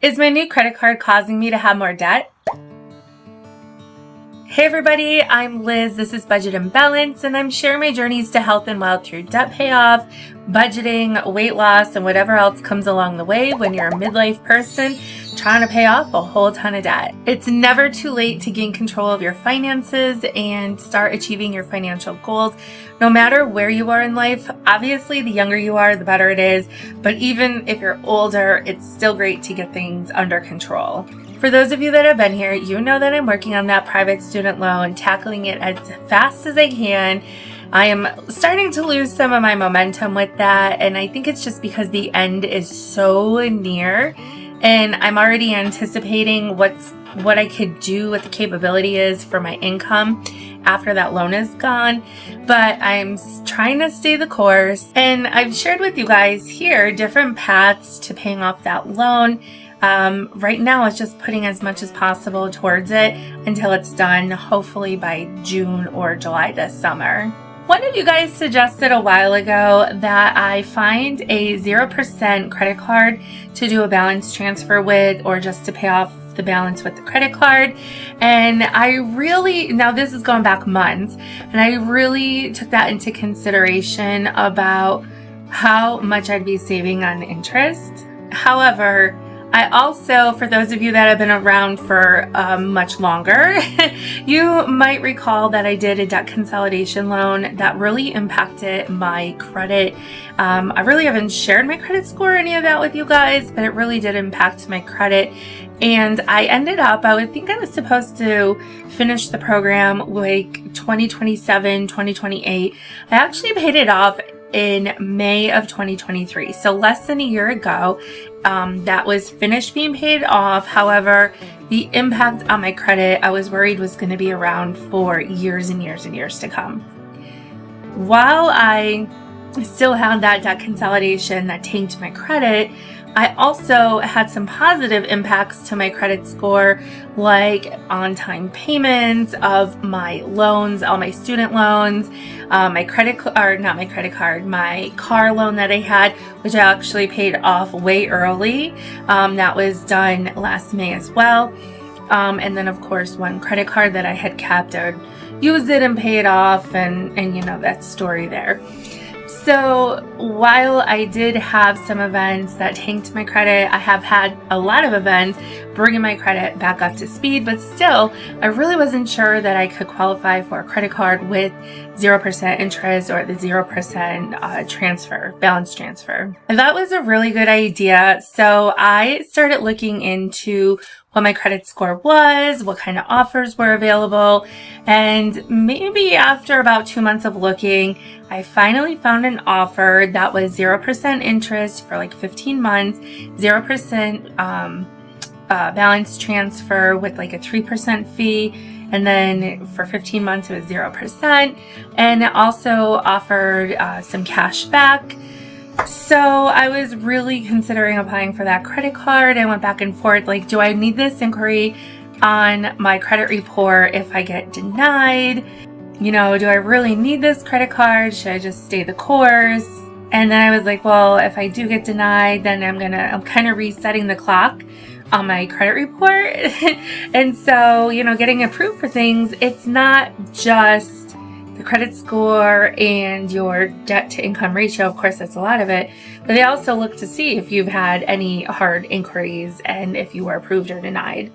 Is my new credit card causing me to have more debt? Hey everybody, I'm Liz. This is Budget and Balance, and I'm sharing my journeys to health and wealth through debt payoff, budgeting, weight loss, and whatever else comes along the way when you're a midlife person trying to pay off a whole ton of debt. It's never too late to gain control of your finances and start achieving your financial goals. No matter where you are in life, obviously the younger you are, the better it is. But even if you're older, it's still great to get things under control. For those of you that have been here, you know that I'm working on that private student loan, tackling it as fast as I can. I am starting to lose some of my momentum with that, and I think it's just because the end is so near, and I'm already anticipating what I could do, what the capability is for my income after that loan is gone. But I'm trying to stay the course, and I've shared with you guys here different paths to paying off that loan. Right now it's just putting as much as possible towards it until it's done, hopefully by June or July this summer. One of you guys suggested a while ago that I find a 0% credit card to do a balance transfer with, or just to pay off the balance with the credit card. And now this is going back months, and I really took that into consideration about how much I'd be saving on interest. However, I also, for those of you that have been around for much longer, you might recall that I did a debt consolidation loan that really impacted my credit. I really haven't shared my credit score or any of that with you guys, but it really did impact my credit. And I ended up, I would think I was supposed to finish the program like 2027, 2028. I actually paid it off in May of 2023, so less than a year ago. That was finished being paid off. However, the impact on my credit, I was worried was going to be around for years and years and years to come. While I still had that debt consolidation that tanked my credit, I also had some positive impacts to my credit score, like on-time payments of my loans, all my student loans, my car loan that I had, which I actually paid off way early. That was done last May as well. And then of course, one credit card that I had kept, I would use it and pay it off, and you know that story there. So while I did have some events that tanked my credit, I have had a lot of events bringing my credit back up to speed, but still, I really wasn't sure that I could qualify for a credit card with 0% interest or the 0% balance transfer. And that was a really good idea. So I started looking into what my credit score was, what kind of offers were available, and maybe after about 2 months of looking, I finally found an offer that was 0% interest for like 15 months, 0% balance transfer with like a 3% fee, and then for 15 months it was 0%, and it also offered some cash back. So I was really considering applying for that credit card. I went back and forth, like, do I need this inquiry on my credit report if I get denied? You know, do I really need this credit card? Should I just stay the course? And then I was like, well, if I do get denied, then I'm kind of resetting the clock on my credit report. And so, you know, getting approved for things, it's not just the credit score and your debt to income ratio. Of course, that's a lot of it, but they also look to see if you've had any hard inquiries and if you were approved or denied.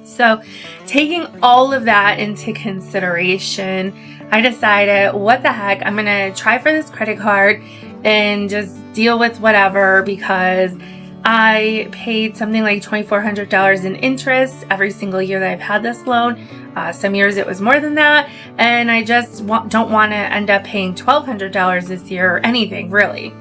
So taking all of that into consideration, I decided, what the heck, I'm going to try for this credit card and just deal with whatever, because I paid something like $2,400 in interest every single year that I've had this loan. Some years it was more than that, and I just don't want to end up paying $1,200 this year or anything, really.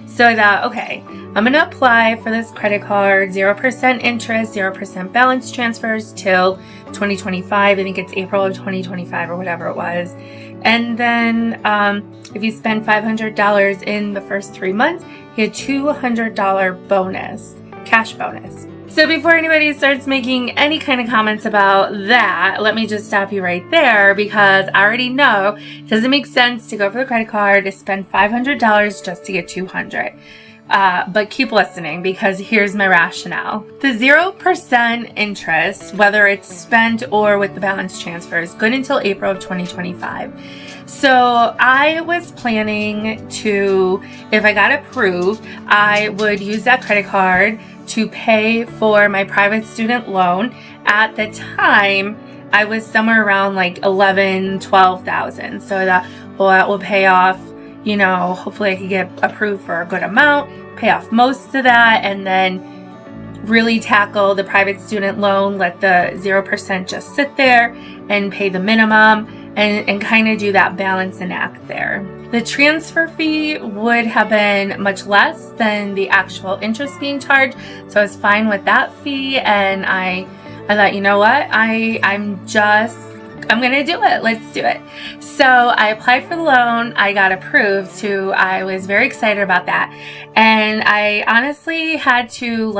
So I thought, okay, I'm going to apply for this credit card, 0% interest, 0% balance transfers till 2025. I think it's April of 2025 or whatever it was. And then if you spend $500 in the first 3 months, you get a $200 bonus, cash bonus. So before anybody starts making any kind of comments about that, let me just stop you right there, because I already know it doesn't make sense to go for the credit card to spend $500 just to get $200. but keep listening because here's my rationale. The 0% interest, whether it's spent or with the balance transfer, is good until April of 2025. So I was planning to, if I got approved, I would use that credit card to pay for my private student loan. At the time, I was somewhere around like $12,000. So that will pay off, hopefully I could get approved for a good amount, pay off most of that, and then really tackle the private student loan, let the 0% just sit there and pay the minimum and kind of do that balancing act there. The transfer fee would have been much less than the actual interest being charged, so I was fine with that fee, and I thought, you know what, I'm gonna do it. Let's do it. So I applied for the loan. I got approved too. I was very excited about that. And I honestly had to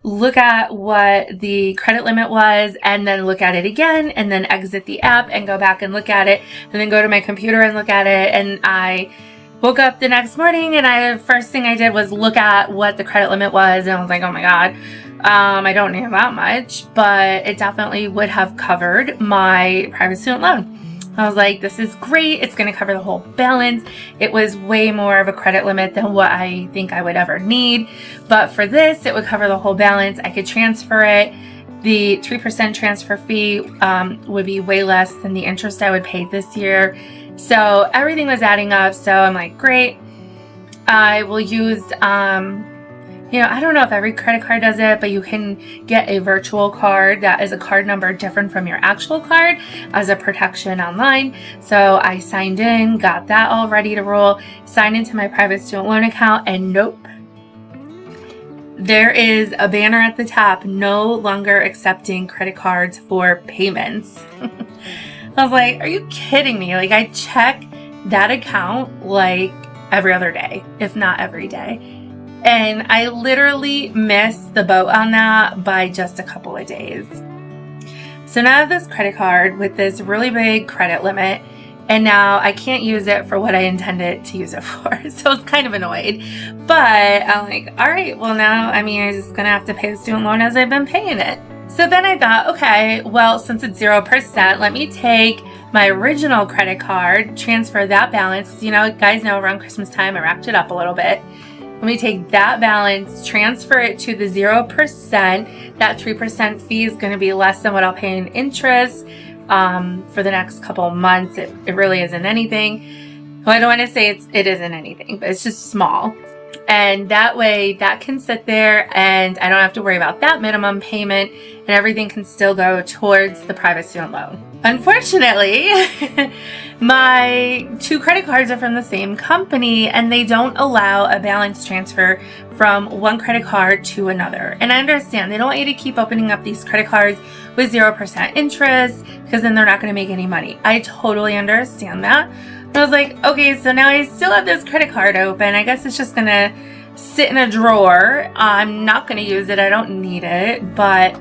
look at what the credit limit was and then look at it again and then exit the app and go back and look at it and then go to my computer and look at it. And I woke up the next morning and first thing I did was look at what the credit limit was, and I was like, oh my God, I don't need that much, but it definitely would have covered my private student loan. I was like, this is great. It's going to cover the whole balance. It was way more of a credit limit than what I think I would ever need. But for this, it would cover the whole balance. I could transfer it. The 3% transfer fee would be way less than the interest I would pay this year. So everything was adding up. So I'm like, great. I will use, I don't know if every credit card does it, but you can get a virtual card that is a card number different from your actual card as a protection online. So I signed in, got that all ready to roll, signed into my private student loan account, and nope. There is a banner at the top, no longer accepting credit cards for payments. I was like, are you kidding me? I check that account every other day, if not every day. And I literally missed the boat on that by just a couple of days. So now I have this credit card with this really big credit limit, and now I can't use it for what I intended to use it for. So I was kind of annoyed. But I'm like, all right, well now, I'm just going to have to pay the student loan as I've been paying it. So then I thought, okay, well, since it's 0%, let me take my original credit card, transfer that balance. Guys know around Christmas time, I racked it up a little bit. Let me take that balance, transfer it to the 0%. That 3% fee is going to be less than what I'll pay in interest for the next couple of months. It really isn't anything. Well, I don't want to say it isn't anything, but it's just small. And that way that can sit there and I don't have to worry about that minimum payment, and everything can still go towards the private student loan. Unfortunately, my two credit cards are from the same company and they don't allow a balance transfer from one credit card to another. And I understand they don't want you to keep opening up these credit cards with 0% interest because then they're not going to make any money. I totally understand that. I was like, okay, so now I still have this credit card open. I guess it's just going to sit in a drawer. I'm not going to use it. I don't need it. But,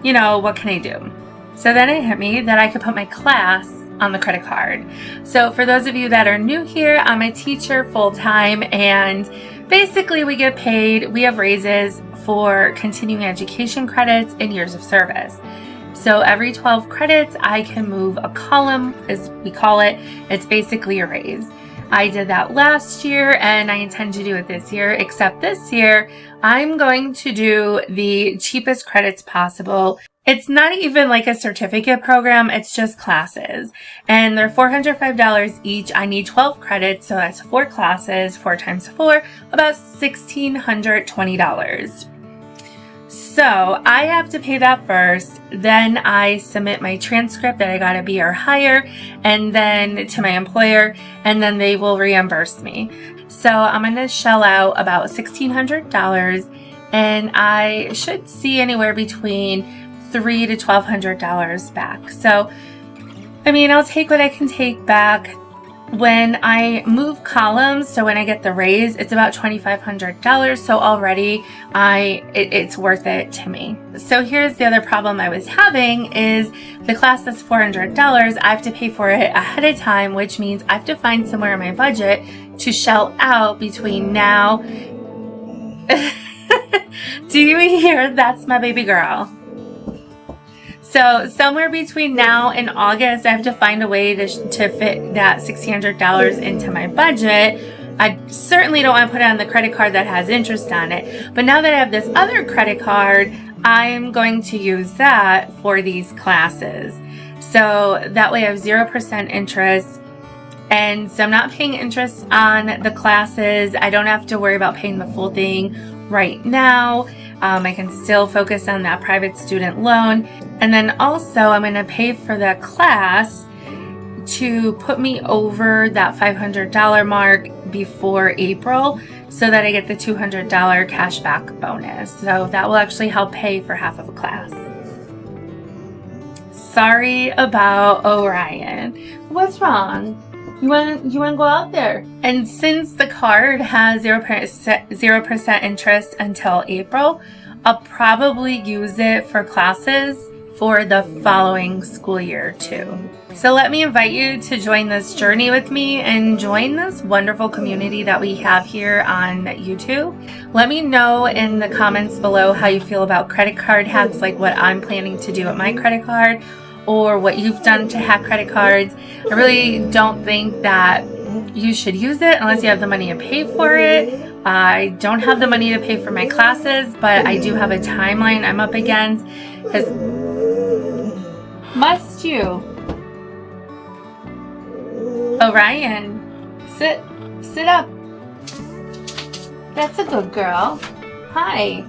what can I do? So then it hit me that I could put my class on the credit card. So for those of you that are new here, I'm a teacher full-time, and basically we get paid, we have raises for continuing education credits and years of service. So every 12 credits, I can move a column, as we call it. It's basically a raise. I did that last year and I intend to do it this year, except this year, I'm going to do the cheapest credits possible. It's not even like a certificate program, it's just classes. And they're $405 each. I need 12 credits, so that's 4 classes, 4 times 4, about $1,620. So I have to pay that first, then I submit my transcript that I got a B or higher, and then to my employer, and then they will reimburse me. So I'm going to shell out about $1,600, and I should see anywhere between $300 to $1,200 back. So, I'll take what I can take back. When I move columns, so when I get the raise, it's about $2,500. So already it's worth it to me. So here's the other problem I was having is the class that's $400, I have to pay for it ahead of time, which means I have to find somewhere in my budget to shell out between now Do you hear? That's my baby girl. So somewhere between now and August, I have to find a way to fit that $1,600 into my budget. I certainly don't want to put it on the credit card that has interest on it. But now that I have this other credit card, I'm going to use that for these classes. So that way I have 0% interest. And so I'm not paying interest on the classes. I don't have to worry about paying the full thing right now. I can still focus on that private student loan. And then also I'm going to pay for the class to put me over that $500 mark before April so that I get the $200 cashback bonus. So that will actually help pay for half of a class. Sorry about Orion. What's wrong? You want to go out there? And since the card has 0% interest until April, I'll probably use it for classes for the following school year too. So let me invite you to join this journey with me and join this wonderful community that we have here on YouTube. Let me know in the comments below how you feel about credit card hacks, like what I'm planning to do with my credit card, or what you've done to hack credit cards. I really don't think that you should use it unless you have the money to pay for it. I don't have the money to pay for my classes, but I do have a timeline I'm up against. Must you? Orion, sit up. That's a good girl. Hi.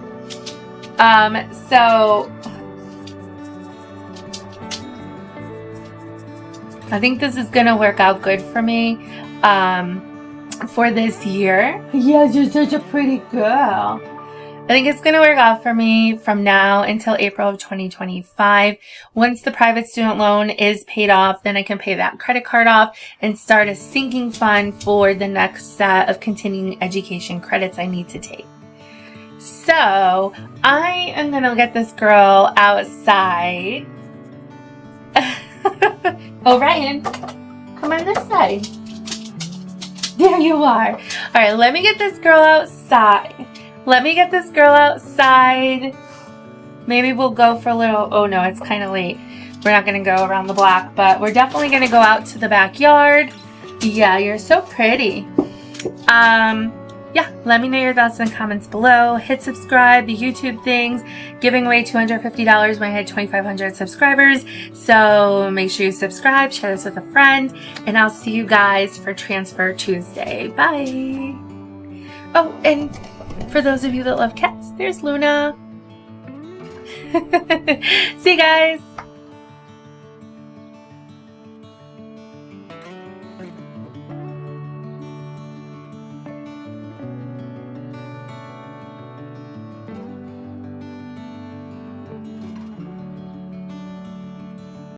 So I think this is gonna work out good for me for this year. Yes, you're such a pretty girl. I think it's gonna work out for me from now until April of 2025. Once the private student loan is paid off, then I can pay that credit card off and start a sinking fund for the next set of continuing education credits I need to take. So I am gonna get this girl outside. Oh, Ryan, come on this side. There you are. All right, let me get this girl outside. Maybe we'll go for a little, oh no, it's kind of late. We're not going to go around the block, but we're definitely going to go out to the backyard. Yeah, you're so pretty. Yeah, let me know your thoughts in the comments below. Hit subscribe, the YouTube things. Giving away $250 when I hit 2,500 subscribers. So make sure you subscribe, share this with a friend, and I'll see you guys for Transfer Tuesday. Bye. Oh, and for those of you that love cats, there's Luna. See you guys.